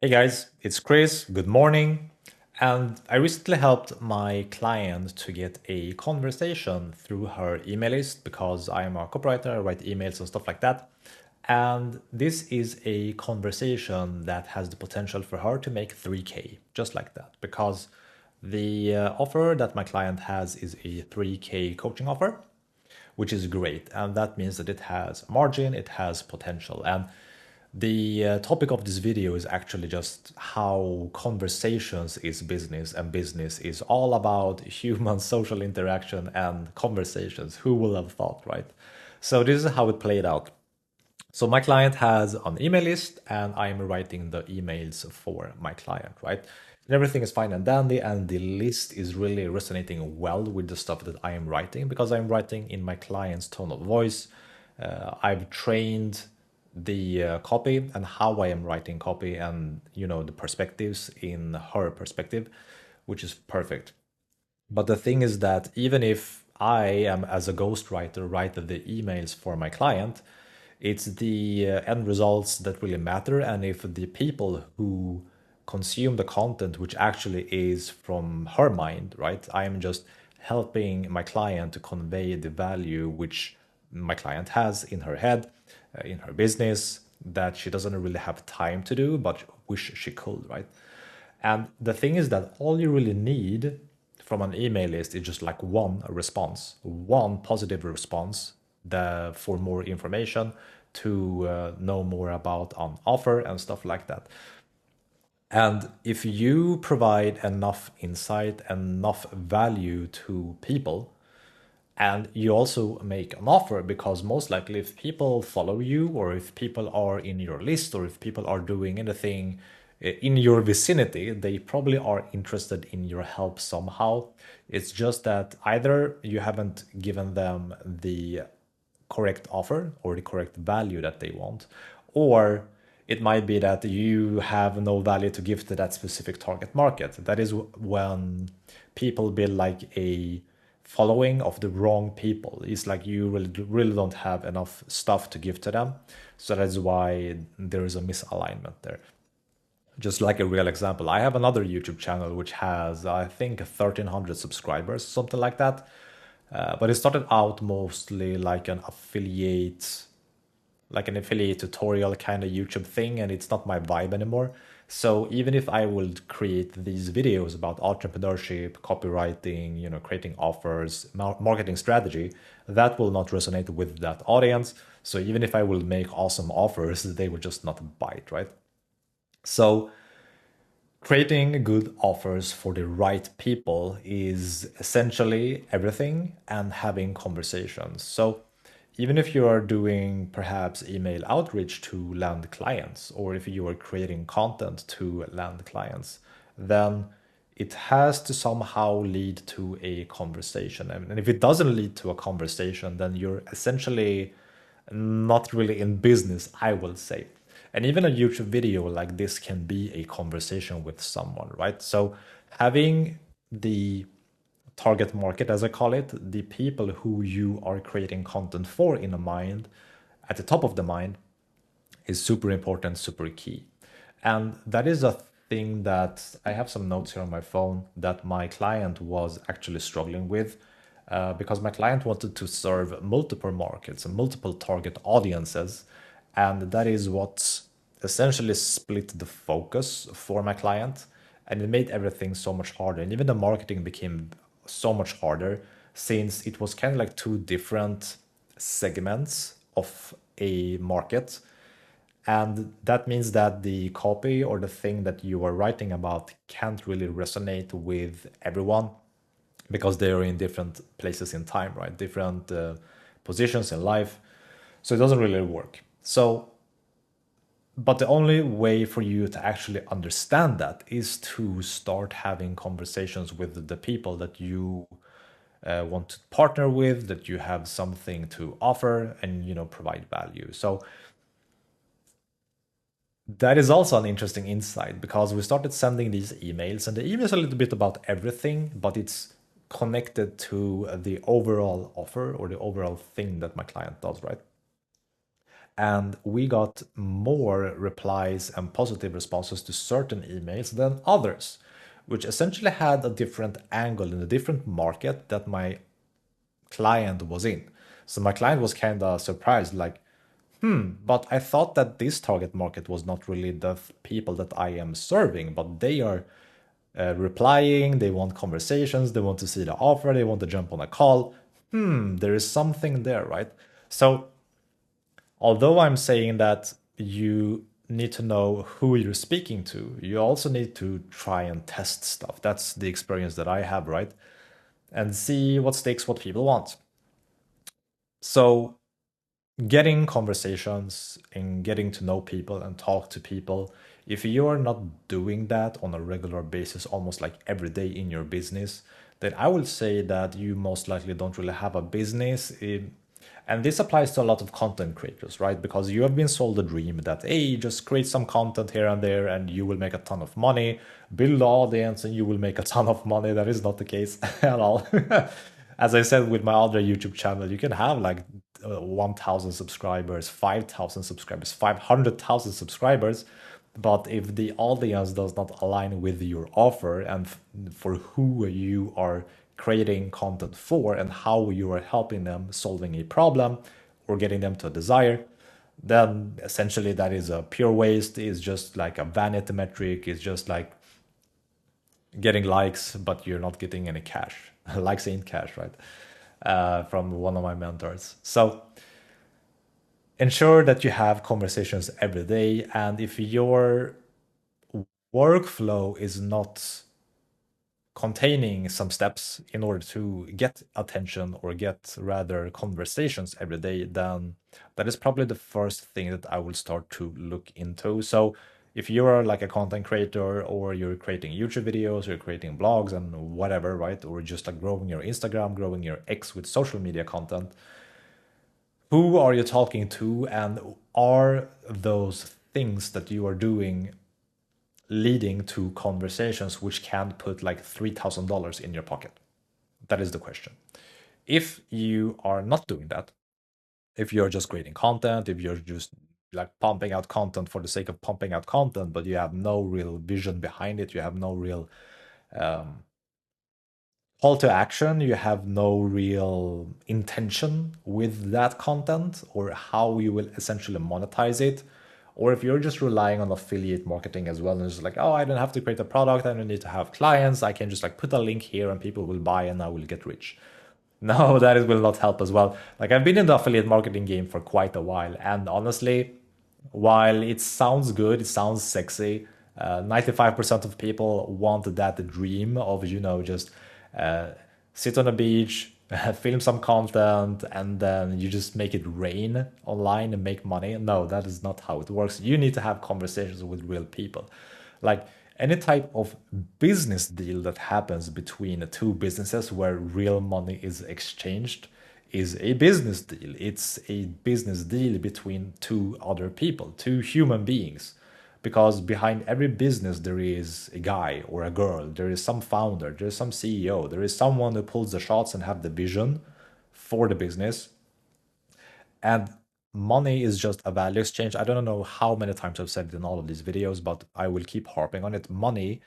Hey guys, it's Chris. Good morning. And I recently helped my client to get a conversation through her email list because I am a copywriter, I write emails and stuff like that. And this is a conversation that has the potential for her to make 3K, just like that, because the offer that my client has is a 3K coaching offer, which is great. And that means that it has margin, it has potential. And the topic of this video is actually just how conversations is business, and business is all about human social interaction and conversations. Who will have thought, right? So this is how it played out. So my client has an email list and I'm writing the emails for my client, right? And everything is fine and dandy, and the list is really resonating well with the stuff that I am writing because I'm writing in my client's tone of voice. I've trained the copy and how I am writing copy, and the perspectives in her perspective, which is perfect. But the thing is that even if I am, as a ghostwriter, write the emails for my client, it's the end results that really matter. And if the people who consume the content, which actually is from her mind, right? I am just helping my client to convey the value which my client has in her head, in her business, that she doesn't really have time to do, but wish she could, right? And the thing is that all you really need from an email list is just like one response, one positive response for more information, to know more about an offer and stuff like that. And if you provide enough insight, enough value to people, and you also make an offer, because most likely if people follow you, or if people are in your list, or if people are doing anything in your vicinity, they probably are interested in your help somehow. It's just that either you haven't given them the correct offer or the correct value that they want, or it might be that you have no value to give to that specific target market. That is when people build like a following of the wrong people. It's like you really don't have enough stuff to give to them. So that's why there is a misalignment there. Just like a real example, I have another YouTube channel which has, I think, 1,300 subscribers, something like that. But it started out mostly like an affiliate tutorial kind of YouTube thing, and it's not my vibe anymore. So even if I would create these videos about entrepreneurship, copywriting, creating offers, marketing strategy, that will not resonate with that audience. So even if I will make awesome offers, they would just not bite, right? So creating good offers for the right people is essentially everything, and having conversations. So even if you are doing perhaps email outreach to land clients, or if you are creating content to land clients, then it has to somehow lead to a conversation. And if it doesn't lead to a conversation, then you're essentially not really in business, I will say. And even a YouTube video like this can be a conversation with someone, right? So having the target market, as I call it, the people who you are creating content for in a mind, at the top of the mind, is super important, super key. And that is a thing that I have some notes here on my phone that my client was actually struggling with, because my client wanted to serve multiple markets and multiple target audiences. And that is what essentially split the focus for my client. And it made everything so much harder. And even the marketing became so much harder, since it was kind of like two different segments of a market. And that means that the copy or the thing that you are writing about can't really resonate with everyone, because they are in different places in time, right? Different positions in life. So it doesn't really work. So, but the only way for you to actually understand that is to start having conversations with the people that you want to partner with, that you have something to offer and provide value. So that is also an interesting insight, because we started sending these emails, and the email is a little bit about everything, but it's connected to the overall offer or the overall thing that my client does, right? And we got more replies and positive responses to certain emails than others, which essentially had a different angle in a different market that my client was in. So my client was kind of surprised, like, but I thought that this target market was not really the people that I am serving, but they are replying, they want conversations, they want to see the offer, they want to jump on a call. There is something there, right? So although I'm saying that you need to know who you're speaking to, you also need to try and test stuff. That's the experience that I have, right? And see what sticks, what people want. So getting conversations and getting to know people and talk to people, if you're not doing that on a regular basis, almost like every day in your business, then I will say that you most likely don't really have a business. And this applies to a lot of content creators, right? Because you have been sold a dream that, hey, just create some content here and there and you will make a ton of money, build an audience and you will make a ton of money. That is not the case at all. As I said with my other YouTube channel, you can have like 1,000 subscribers, 5,000 subscribers, 500,000 subscribers. But if the audience does not align with your offer and for who you are creating content for and how you are helping them solving a problem or getting them to a desire, then essentially that is a pure waste, is just like a vanity metric, is just like getting likes, but you're not getting any cash. Likes ain't cash, right? From one of my mentors. So ensure that you have conversations every day. And if your workflow is not containing some steps in order to get attention or get rather conversations every day, then that is probably the first thing that I will start to look into. So if you are like a content creator or you're creating YouTube videos, you're creating blogs and whatever, right? Or just like growing your Instagram, growing your X with social media content, who are you talking to? And are those things that you are doing leading to conversations which can put like $3,000 in your pocket? That is the question. If you are not doing that, if you're just creating content, if you're just like pumping out content for the sake of pumping out content, but you have no real vision behind it, you have no real call to action, you have no real intention with that content or how you will essentially monetize it, or if you're just relying on affiliate marketing as well and it's like, oh, I don't have to create a product, I don't need to have clients, I can just like put a link here and people will buy and I will get rich. No, that will not help as well. Like I've been in the affiliate marketing game for quite a while, and honestly, while it sounds good, it sounds sexy, 95% of people want that dream of, just uh, sit on a beach, film some content, and then you just make it rain online and make money. No, that is not how it works. You need to have conversations with real people. Like any type of business deal that happens between two businesses where real money is exchanged is a business deal. It's a business deal between two other people, two human beings. Because behind every business, there is a guy or a girl, there is some founder, there is some CEO, there is someone who pulls the shots and have the vision for the business. And money is just a value exchange. I don't know how many times I've said it in all of these videos, but I will keep harping on it. Money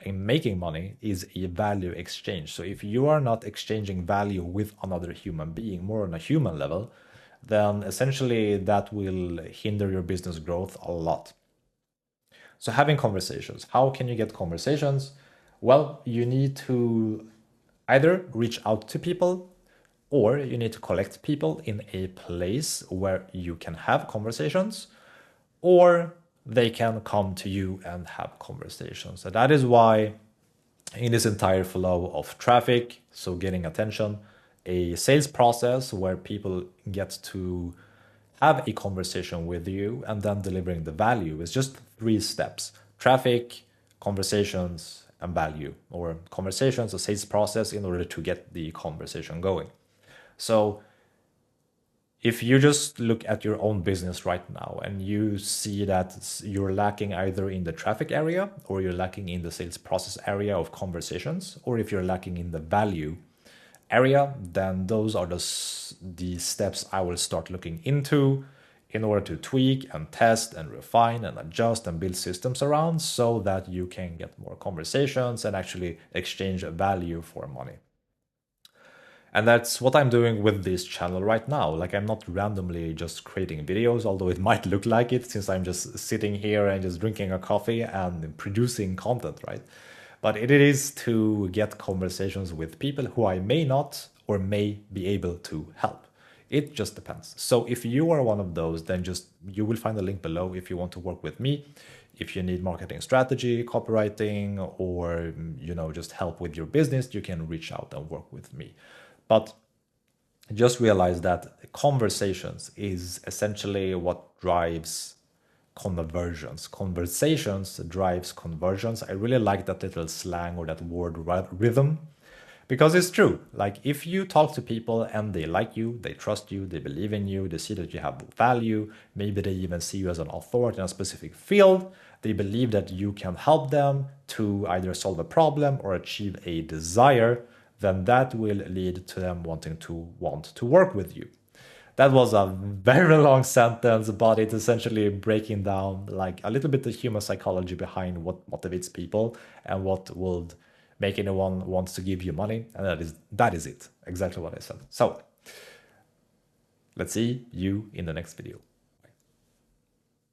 and making money is a value exchange. So if you are not exchanging value with another human being, more on a human level, then essentially that will hinder your business growth a lot. So having conversations, how can you get conversations? Well, you need to either reach out to people or you need to collect people in a place where you can have conversations, or they can come to you and have conversations. So that is why in this entire flow of traffic, so getting attention, a sales process where people get to have a conversation with you and then delivering the value is just 3 steps: traffic, conversations, and value, or conversations, a sales process in order to get the conversation going. So if you just look at your own business right now and you see that you're lacking either in the traffic area or you're lacking in the sales process area of conversations, or if you're lacking in the value area, then those are the steps I will start looking into in order to tweak and test and refine and adjust and build systems around so that you can get more conversations and actually exchange value for money. And that's what I'm doing with this channel right now. Like, I'm not randomly just creating videos, although it might look like it since I'm just sitting here and just drinking a coffee and producing content, right? But it is to get conversations with people who I may not or may be able to help. It just depends. So if you are one of those, then you will find a link below if you want to work with me. If you need marketing strategy, copywriting, or just help with your business, you can reach out and work with me. But just realize that conversations is essentially what drives conversions. Conversations drives conversions. I really like that little slang or that word rhythm, because it's true. Like, if you talk to people and they like you, they trust you, they believe in you, they see that you have value, maybe they even see you as an authority in a specific field, they believe that you can help them to either solve a problem or achieve a desire, then that will lead to them wanting to work with you. That was a very long sentence, but it's essentially breaking down like a little bit the human psychology behind what motivates people and what would make anyone wants to give you money. And that is it. Exactly what I said. So let's see you in the next video.